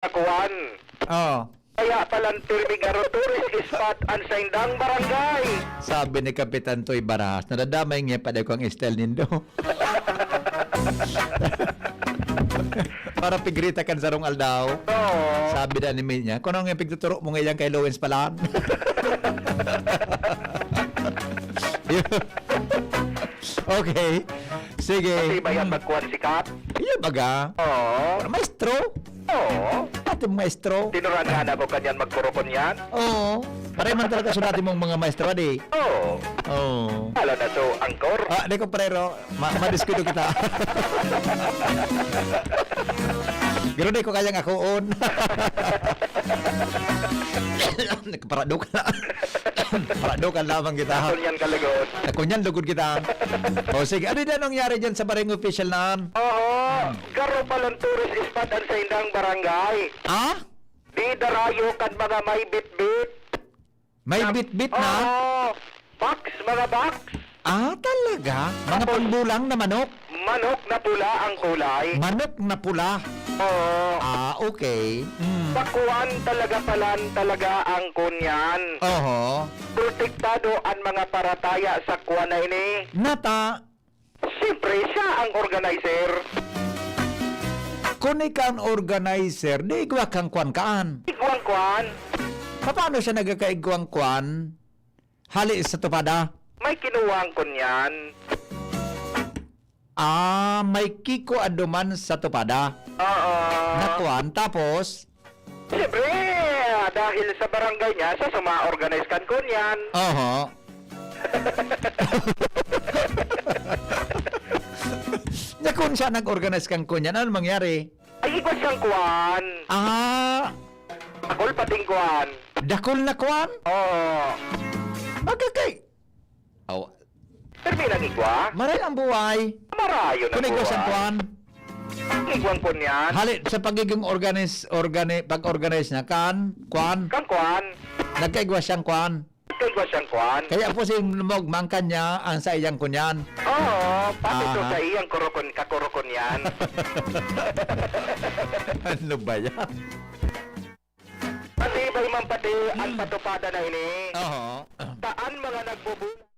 Kuan. Oh. Kaya palang pirmigaro tourist spot ang sa indang barangay. Sabi ni Kapitan Toy Barahas, nadadamay niya pa daw kang Estel Nindo. Para pigrita kan sarong aldaw. Oo. Sabi na ni niya, kung anong yung pigtuturo mo ngayon kay Lowens pala. Okay. Sige. Kasi ba yan magkuhan sikat? Iya baga. Oo. Maestro. Oo. Ating maestro. Tinuran nga na ko kanyan magkurukon yan? Oo. Pareho man talaga sa natin mong mga maestro, adi. Oo. Oo. Alam na so, angkor. Ah, di ko parero. Madiskudo kita. Pero di ko kayang akoon. Nagparadukan na. Paradukan lamang kita. Kunyan kalagot. Kunyan, lugod kita. O sige, ano na nangyari dyan sa Barangay Official naan? Oo. Garo palang tourist spot ang sa indang barangay. Ah? Di darayo kan mga may bit-bit. May bit-bit na? Oo. Box, mga box. Ah, talaga? Mga pangbulang na manok? Manok na pula ang kulay. Manok na pula? Oo. Ah, okay. Pakuan talaga ang kunyan. Oho. Protektado ang mga parataya sa kuwan na ini. Nata, Siyempre, siya ang organizer. kung ikaw ang organizer, di igwa kang kwan-kaan. Iguang kuwan, Paano siya nagkakaigwang kwan? Hali sa tupada? may kinuwang kunyan. Ah, may kiko aduman sa tupada. Oo. Na kwan, tapos, Siyempre, dahil sa barangay niya, sa suma-organize kan kunyan. oho. Na kung siya nag-organize kang kunyan, ano mangyari? Ay, ikot siyang kuwan. Ah, Akol pating kuwan. dakol na kwan? Oo. Magkakay. Oh, Terminang igwa. maray ang buhay. Marayo na Kung ikaw siyang kuwan. kwan, Igwang kunyan. hali sa pagiging pag-organize niya, kwan, Kang kuwan. nagkaigwa siyang kwan. Igwa siyang kuwan. Kaya po si mangkan niya ang sa iyang kunyan. Oo. Pati to Aha. sa iyang kakurukon yan. Ano ba yan? Pati ba man pati ang patupada na ini? Oo. Saan mga nagbubulan?